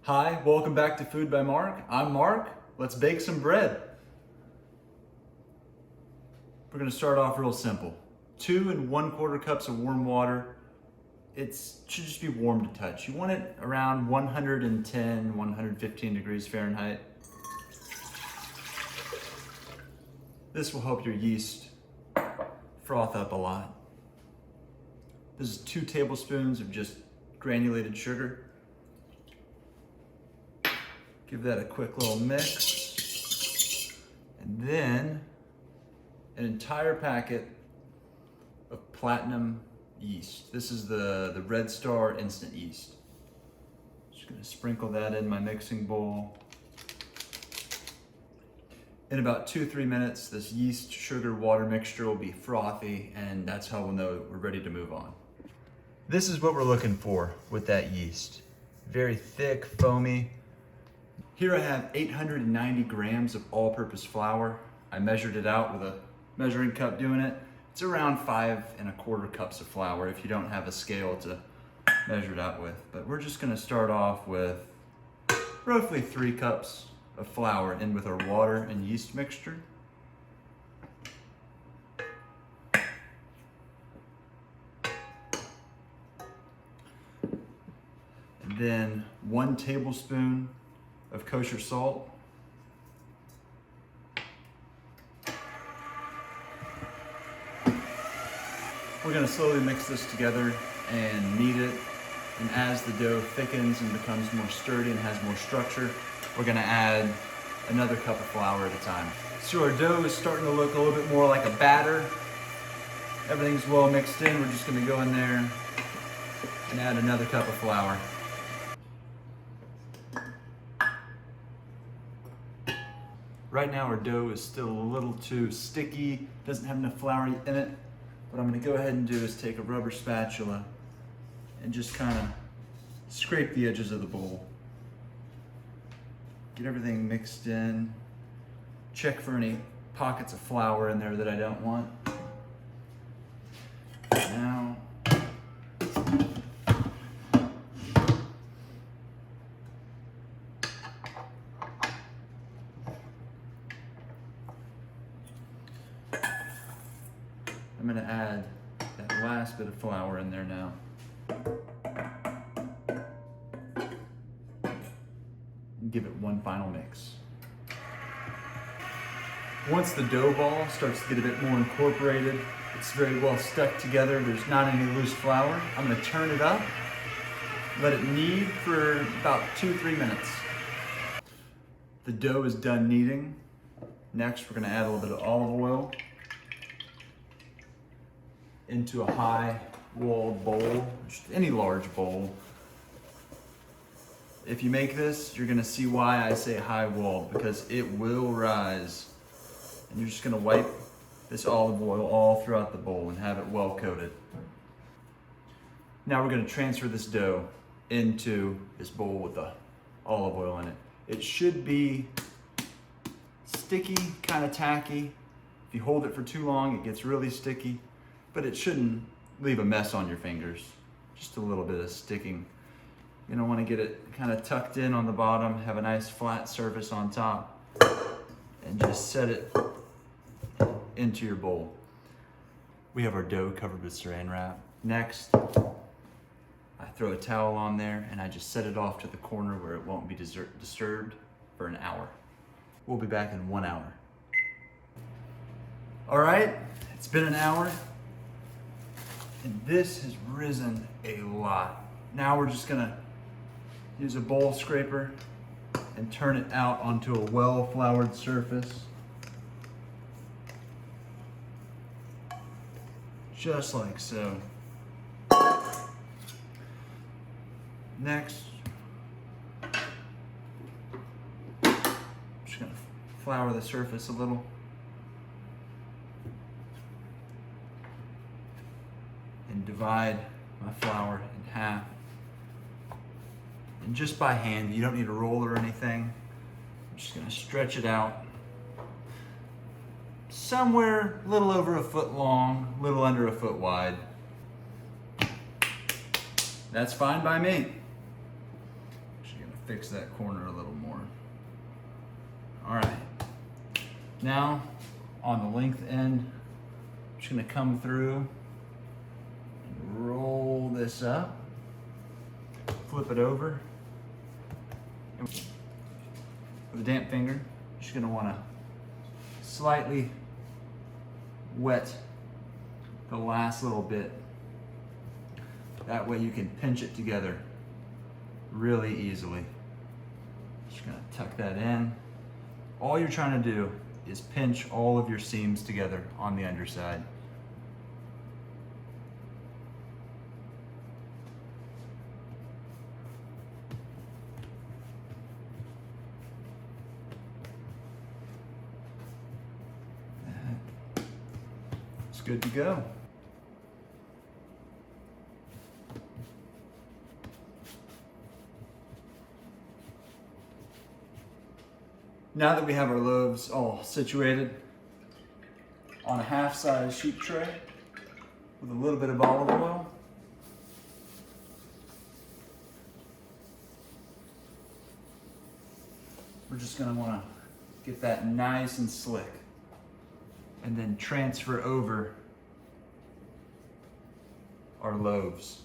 Hi, welcome back to Food by Mark. I'm Mark. Let's bake some bread. We're gonna start off real simple. 2 1/4 cups of warm water. It should just be warm to touch. You want it around 110, 115 degrees Fahrenheit. This will help your yeast froth up a lot. This is 2 tablespoons of just granulated sugar. Give that a quick little mix. And then an entire packet of platinum yeast. This is the Red Star instant yeast. Just gonna sprinkle that in my mixing bowl. In about 2-3 minutes, this yeast, sugar, water mixture will be frothy, and that's how we'll know we're ready to move on. This is what we're looking for with that yeast. Very thick, foamy. Here I have 890 grams of all-purpose flour. I measured it out with a measuring cup doing it. It's around 5 1/4 cups of flour if you don't have a scale to measure it out with. But we're just gonna start off with roughly 3 cups of flour in with our water and yeast mixture. And then 1 tablespoon of kosher salt. We're gonna slowly mix this together and knead it. And as the dough thickens and becomes more sturdy and has more structure, we're gonna add another cup of flour at a time. So our dough is starting to look a little bit more like a batter. Everything's well mixed in. We're just gonna go in there and add another cup of flour. Right now our dough is still a little too sticky, doesn't have enough flour in it. What I'm gonna go ahead and do is take a rubber spatula and just kind of scrape the edges of the bowl. Get everything mixed in. Check for any pockets of flour in there that I don't want. Now, I'm gonna add that last bit of flour in there now. And give it one final mix. Once the dough ball starts to get a bit more incorporated, it's very well stuck together, there's not any loose flour, I'm gonna turn it up, let it knead for about 2-3 minutes. The dough is done kneading. Next, we're gonna add a little bit of olive oil into a high-walled bowl, just any large bowl. If you make this, you're gonna see why I say high-walled, because it will rise. And you're just gonna wipe this olive oil all throughout the bowl and have it well coated. Now we're gonna transfer this dough into this bowl with the olive oil in it. It should be sticky, kind of tacky. If you hold it for too long, it gets really sticky. But it shouldn't leave a mess on your fingers. Just a little bit of sticking. You don't want to get it kind of tucked in on the bottom, have a nice flat surface on top, and just set it into your bowl. We have our dough covered with saran wrap. Next, I throw a towel on there and I just set it off to the corner where it won't be disturbed for an hour. We'll be back in 1 hour. All right, it's been an hour. And this has risen a lot. Now we're just gonna use a bowl scraper and turn it out onto a well-floured surface. Just like so. Next, just gonna flour the surface a little. And divide my flour in half. And just by hand, you don't need a roller or anything. I'm just gonna stretch it out. Somewhere a little over 1 foot long, a little under 1 foot wide. That's fine by me. Just gonna fix that corner a little more. All right, now on the length end, I'm just gonna come through and roll this up, flip it over, and with a damp finger, you're just gonna wanna slightly wet the last little bit. That way you can pinch it together really easily. Just gonna tuck that in. All you're trying to do is pinch all of your seams together on the underside. It's good to go. Now that we have our loaves all situated on a half-size sheet tray with a little bit of olive oil, we're just gonna wanna get that nice and slick and then transfer over our loaves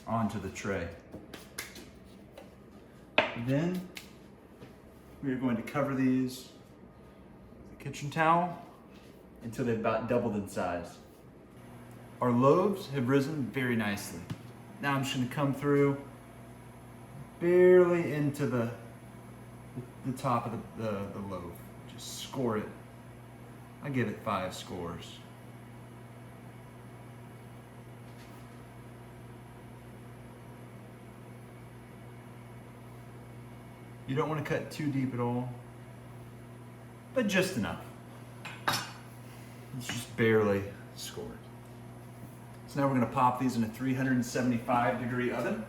onto the tray. Then we are going to cover these with a kitchen towel until they've about doubled in size. Our loaves have risen very nicely. Now I'm just going to come through barely into the top of the loaf. Just score it. I give it 5 scores. You don't want to cut too deep at all, but just enough. It's just barely scored. So now we're going to pop these in a 375-degree oven.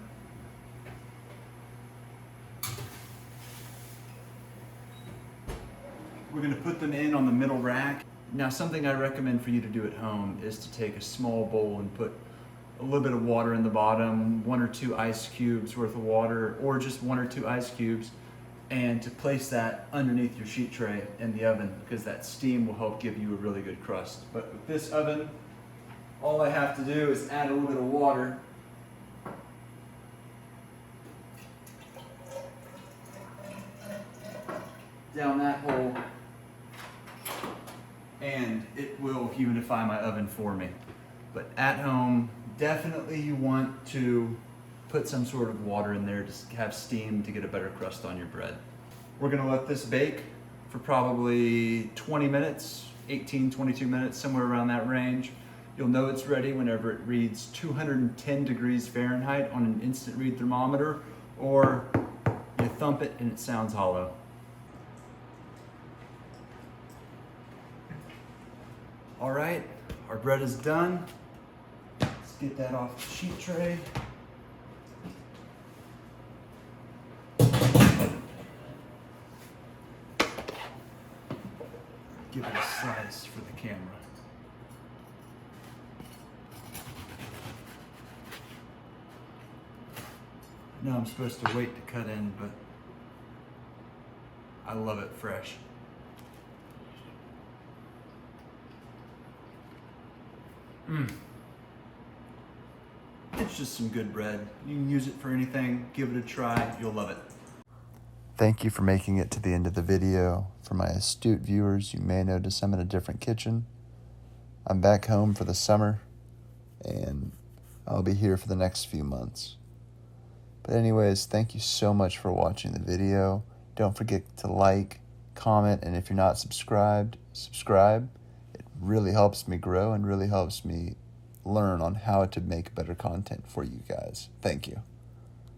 We're going to put them in on the middle rack. Now, something I recommend for you to do at home is to take a small bowl and put a little bit of water in the bottom, 1 or 2 ice cubes worth of water, or just 1 or 2 ice cubes, and to place that underneath your sheet tray in the oven, because that steam will help give you a really good crust. But with this oven, all I have to do is add a little bit of water. Down that hole, and it will humidify my oven for me. But at home, definitely you want to put some sort of water in there to have steam to get a better crust on your bread. We're gonna let this bake for probably 20 minutes, 18, 22 minutes, somewhere around that range. You'll know it's ready whenever it reads 210 degrees Fahrenheit on an instant read thermometer, or you thump it and it sounds hollow. All right, our bread is done. Let's get that off the sheet tray. Give it a slice for the camera. I know I'm supposed to wait to cut in, but I love it fresh. It's just some good bread. You can use it for anything. Give it a try. You'll love it. Thank you for making it to the end of the video. For my astute viewers, you may notice I'm in a different kitchen. I'm back home for the summer, and I'll be here for the next few months. But anyways, thank you so much for watching the video. Don't forget to like, comment, and if you're not subscribed, subscribe. It really helps me grow and really helps me learn on how to make better content for you guys. Thank you.